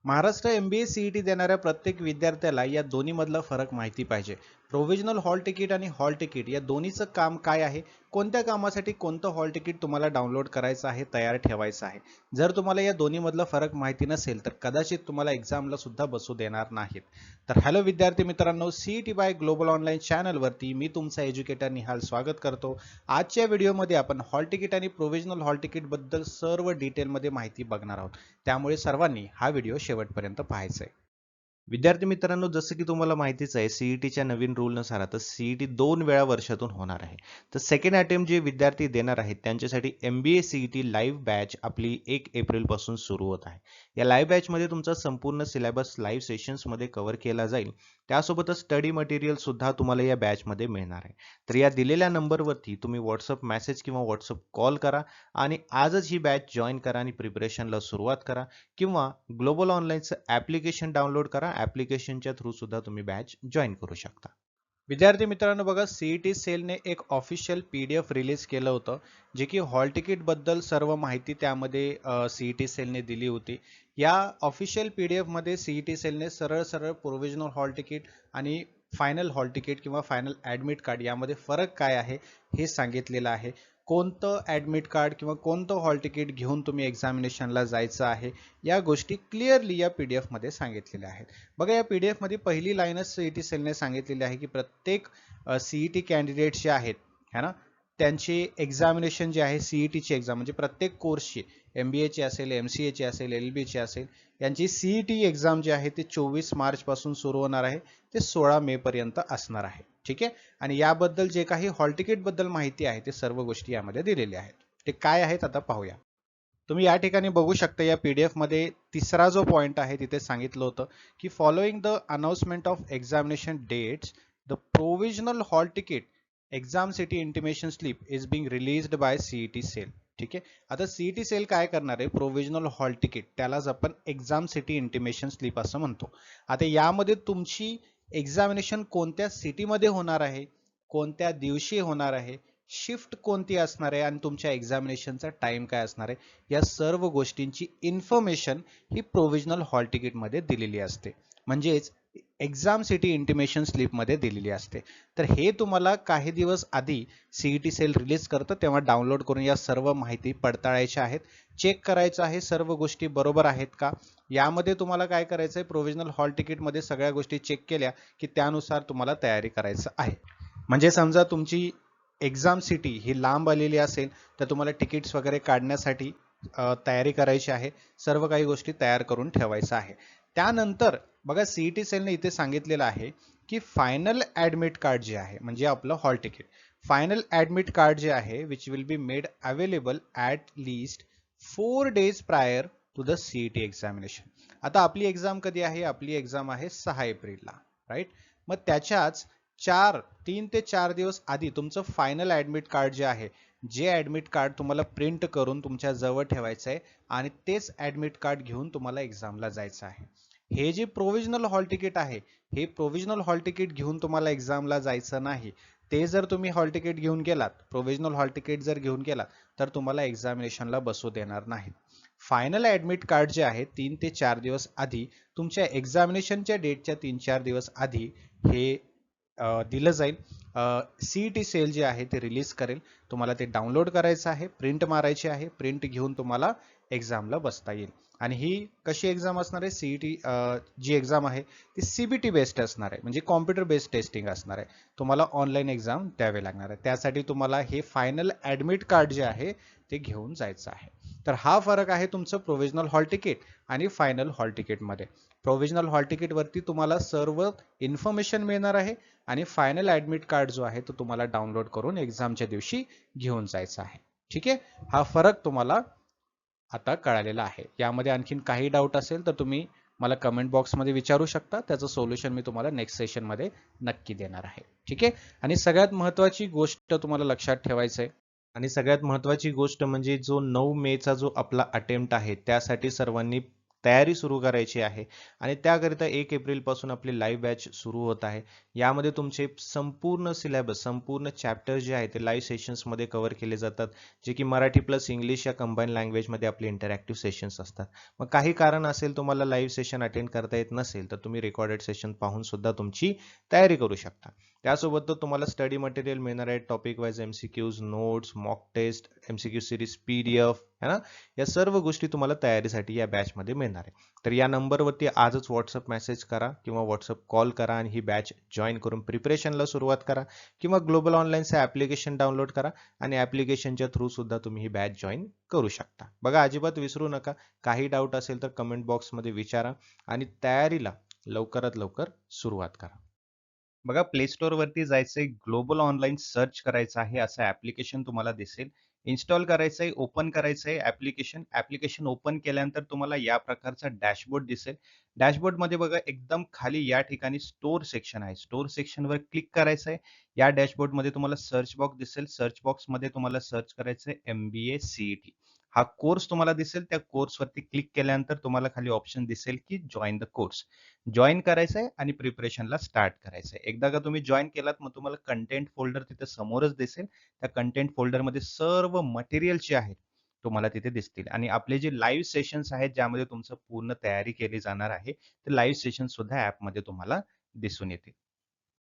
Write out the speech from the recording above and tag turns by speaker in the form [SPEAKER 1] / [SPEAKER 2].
[SPEAKER 1] Maharashtra MBA CET देणाऱ्या प्रत्येक विद्यार्थ्याला या दोन्ही मधला फरक माहिती पाहिजे. प्रोव्हिजनल हॉल तिकीट आणि हॉल तिकीट या दोन्हीचं काम काय आहे, कोणत्या कामासाठी कोणतं हॉल तिकीट तुम्हाला डाउनलोड करायचं आहे, तयार ठेवायचं आहे. जर तुम्हाला या दोन्ही मधला फरक माहिती नसेल तर कदाचित तुम्हाला एक्झामला सुद्धा बसू देणार नाहीत. तर हॅलो विद्यार्थी मित्रांनो, CET बाय ग्लोबल ऑनलाईन चॅनलवरती मी तुमचा एज्युकेटर निहाल स्वागत करतो. आजच्या व्हिडिओमध्ये आपण हॉल तिकीट आणि प्रोव्हिजनल हॉल तिकीट बद्दल सर्व डिटेलमध्ये माहिती बघणार आहोत. त्यामुळे सर्वांनी हा व्हिडिओ शेवटपर्यंत पाहायचा आहे. विद्यार्थी मित्रांनो, जसं की तुम्हाला माहितीच आहे, सीईटीच्या नवीन रूलनुसार आता सीईटी 2 वेळा वर्षातून होणार आहे. तर सेकंड अटेम्प्ट जे विद्यार्थी देणार आहेत त्यांच्यासाठी MBA CET लाईव्ह बॅच आपली 1 एप्रिल पासून सुरू होत आहे. या लाईव्ह बॅचमध्ये तुमचा संपूर्ण सिलेबस लाईव्ह सेशन्समध्ये कव्हर केला जाईल. त्यासोबतच स्टडी मटेरियल सुद्धा तुम्हाला या बॅचमध्ये मिळणार आहे. तर या दिलेल्या नंबरवरती तुम्ही व्हॉट्सअप मेसेज किंवा व्हॉट्सअप कॉल करा आणि आजच ही बॅच जॉईन करा आणि प्रिपरेशनला सुरुवात करा, किंवा ग्लोबल ऑनलाईनचं ॲप्लिकेशन डाउनलोड करा. ॲप्लिकेशनच्या थ्रू सुद्धा तुम्ही बॅच जॉईन करू शकता. विद्यार्थी मित्रांनो, बघा, सीईटी सेलने एक ऑफिशियल PDF रिलीज केलं होतं, जे की हॉल तिकीट बद्दल सर्व माहिती त्यामध्ये सीईटी सेलने दिली होती. या ऑफिशियल PDF मध्ये सीईटी सेलने सरळ सरळ प्रोव्हिजनल हॉल तिकीट आणि फायनल हॉल तिकीट किंवा फायनल ॲडमिट कार्ड यामध्ये फरक काय आहे हे सांगितलेलं आहे. कोणतं ॲडमिट कार्ड किंवा कोणतं हॉल तिकीट घेऊन तुम्ही एक्झामिनेशनला जायचं आहे, या गोष्टी क्लिअरली या PDF मध्ये सांगितलेल्या आहेत. बघा, या PDF मध्ये पहिली लाईनच सीईटी सेलने सांगितलेली आहे की प्रत्येक सीईटी कॅन्डिडेट जे आहेत है ना, त्यांची एक्झामिनेशन जे आहे, सीईटीची एक्झाम म्हणजे प्रत्येक कोर्सची, MBA ची असेल, MCA ची असेल, LLB ची असेल, यांची सीईटी एक्झाम जी आहे ती 24 मार्च पासून सुरू होणार आहे, ते 16 मे पर्यंत असणार आहे. ठीक आहे. आणि याबद्दल जे काही हॉल तिकीट बद्दल माहिती आहे ते सर्व गोष्टी यामध्ये दिलेल्या आहेत. ते काय आहेत आता पाहूया. तुम्ही या ठिकाणी बघू शकता, या PDF मध्ये तिसरा जो पॉइंट आहे तिथे सांगितलं होतं की following the announcement of examination dates, the provisional hall ticket exam city intimation slip is being released by CET cell. ठीक आहे. आता सीईटी सेल काय करणार आहे, प्रोव्हिजनल हॉल तिकीट त्यालाच आपण एक्झाम सिटी इंटिमेशन स्लिप असं म्हणतो. आता यामध्ये तुमची एक्झामिनेशन कोणत्या सिटीमध्ये होणार आहे, कोणत्या दिवशी होणार आहे, शिफ्ट कोणती असणार आहे आणि तुमच्या एक्झामिनेशनचा टाइम काय असणार आहे, या सर्व गोष्टींची इन्फॉर्मेशन ही प्रोव्हिजनल हॉल तिकीट मध्ये दिलेली असते, म्हणजेच एक्झाम सिटी इंटिमेशन स्लिप मध्ये दिलेली असते. तर हे तुम्हाला काही दिवस आधी सीईटी सेल रिलीज करतं तेव्हा डाउनलोड करून या सर्व माहिती पडताळायच्या आहेत, चेक करायचं आहे सर्व गोष्टी बरोबर आहेत का. यामध्ये तुम्हाला काय करायचं आहे, प्रोव्हिजनल हॉल तिकीट मध्ये सगळ्या गोष्टी चेक केल्या की त्यानुसार तुम्हाला तयारी करायचं आहे. म्हणजे समजा तुमची एक्झाम सिटी ही लांब आलेली असेल तर तुम्हाला तिकीट्स वगैरे काढण्यासाठी तयारी करायची आहे, सर्व काही गोष्टी तयार करून ठेवायचं आहे. त्यानंतर बघा, सीईटी सेलने इथे सांगितलेलं आहे की फायनल ॲडमिट कार्ड जे आहे म्हणजे आपलं hall ticket, final admit card जे आहे which will be made available at least 4 days prior to the CET examination. आता आपली एक्झाम कधी आहे, आपली एक्झाम आहे 6 एप्रिलला, राईट. मग त्याच्याच 3 ते 4 दिवस आधी तुमचं फायनल ॲडमिट कार्ड जे आहे, जे ॲडमिट कार्ड तुम्हाला प्रिंट करून तुमच्या जवळ ठेवायचं आहे आणि तेच ॲडमिट कार्ड घेऊन तुम्हाला एक्झामला जायचं आहे. हे जे प्रोव्हिजनल हॉल तिकीट आहे, हे प्रोव्हिजनल हॉल तिकीट घेऊन तुम्हाला एक्झामला जायचं नाही. ते जर तुम्ही हॉल तिकीट घेऊन गेलात, प्रोव्हिजनल हॉल तिकीट जर घेऊन गेलात तर तुम्हाला एक्झामिनेशनला बसू देणार नाही. फायनल ॲडमिट कार्ड जे आहे 3 ते 4 दिवस आधी, तुमच्या एक्झामिनेशनच्या डेटच्या 3-4 दिवस आधी हे दिलं जाईल. सीईटी सेल जे आहे ते रिलीज करेल, तुम्हाला ते डाउनलोड करायचं आहे, प्रिंट मारायची आहे, प्रिंट घेऊन तुम्हाला एक्झामला बसता येईल. आणि ही कशी एक्झाम असणार आहे, सीईटी जी एक्झाम आहे ती CBT बेस्ड असणार आहे, म्हणजे कॉम्प्युटर बेस्ड टेस्टिंग असणार आहे. तुम्हाला ऑनलाईन एक्झाम द्यावे लागणार आहे. त्यासाठी तुम्हाला हे फायनल ॲडमिट कार्ड जे आहे ते घेऊन जायचं आहे. तर हा फरक आहे तुमचं प्रोव्हिजनल हॉल तिकीट आणि फायनल हॉल तिकीटमध्ये. प्रोव्हिजनल हॉल तिकीट वरती तुम्हाला सर्व इन्फॉर्मेशन मिळणार आहे आणि फायनल ॲडमिट कार्ड जो आहे तो तुम्हाला डाउनलोड करून एक्झामच्या दिवशी घेऊन जायचा आहे. ठीक आहे. हा फरक तुम्हाला आता कळालेला आहे. यामध्ये आणखीन काही डाऊट असेल तर तुम्ही मला कमेंट बॉक्समध्ये विचारू शकता, त्याचं सोल्युशन मी तुम्हाला नेक्स्ट सेशनमध्ये नक्की देणार आहे. ठीक आहे. आणि सगळ्यात महत्त्वाची गोष्ट तुम्हाला लक्षात ठेवायचं आहे, आणि सगळ्यात महत्त्वाची गोष्ट म्हणजे जो 9 मेचा जो आपला अटेम्प्ट आहे त्यासाठी सर्वांनी तयारी सुरू करायची आहे आणि त्याकरिता 1 एप्रिलपासून आपली लाईव्ह बॅच सुरू होत आहे. यामध्ये तुमचे संपूर्ण सिलेबस, संपूर्ण चॅप्टर जे आहे ते लाईव्ह सेशन्समध्ये कव्हर केले जातात, जे की मराठी प्लस इंग्लिश या कंबाईन लँग्वेजमध्ये आपले इंटरॅक्टिव्ह सेशन्स असतात. मग काही कारण असेल तुम्हाला लाईव्ह सेशन अटेंड करता येत नसेल, तर तुम्ही रेकॉर्डेड सेशन पाहून सुद्धा तुमची तयारी करू शकता. त्यासोबत तुम्हाला स्टडी मटेरियल मिळणार आहे, topic wise MCQs, notes, mock test, MCQ series, PDF है ना, या सर्व गोष्टी तुम्हाला तयारीसाठी या बॅचमध्ये मिळणार आहे. तर या नंबरवरती आजच व्हॉट्सअप मेसेज करा किंवा व्हॉट्सअप कॉल करा आणि ही बॅच जॉईन करून प्रिपरेशनला सुरुवात करा, किंवा ग्लोबल ऑनलाईनचे ॲप्लिकेशन डाउनलोड करा आणि ॲप्लिकेशनच्या थ्रू सुद्धा तुम्ही ही बॅच जॉईन करू शकता. बघा, अजिबात विसरू नका, काही डाऊट असेल तर कमेंट बॉक्समध्ये विचारा आणि तयारीला लवकरात लवकर सुरुवात करा. बघा, प्ले स्टोअरवरती जायचंय, ग्लोबल ऑनलाईन सर्च करायचं आहे, असं ॲप्लिकेशन तुम्हाला दिसेल. इन्स्टॉल करायचंय, ओपन करायचंय ॲप्लिकेशन. ॲप्लिकेशन ओपन केल्यानंतर तुम्हाला या प्रकारचा डॅशबोर्ड दिसेल. डॅशबोर्डमध्ये बघा, एकदम खाली या ठिकाणी स्टोअर सेक्शन आहे. स्टोअर सेक्शनवर क्लिक करायचंय. या डॅशबोर्डमध्ये तुम्हाला सर्च बॉक्स दिसेल. सर्च बॉक्समध्ये तुम्हाला सर्च करायचंय MBA CET. हा कोर्स तुम्हाला दिसेल. त्या कोर्सवरती क्लिक केल्यानंतर तुम्हाला खाली ऑप्शन दिसेल की जॉइन द कोर्स. जॉइन करायचंय आणि प्रिपरेशनला स्टार्ट करायचंय. एकदा का तुम्ही जॉइन केलात, मग तुम्हाला कंटेंट फोल्डर तिथे समोरच दिसेल. त्या कंटेंट फोल्डरमध्ये सर्व मटेरियल जे आहे तुम्हाला तिथे दिसतील आणि आपले जे लाईव्ह सेशन्स आहेत, ज्यामध्ये तुमचं पूर्ण तयारी केली जाणार आहे, ते लाईव्ह सेशन सुद्धा ॲपमध्ये तुम्हाला दिसून येतील.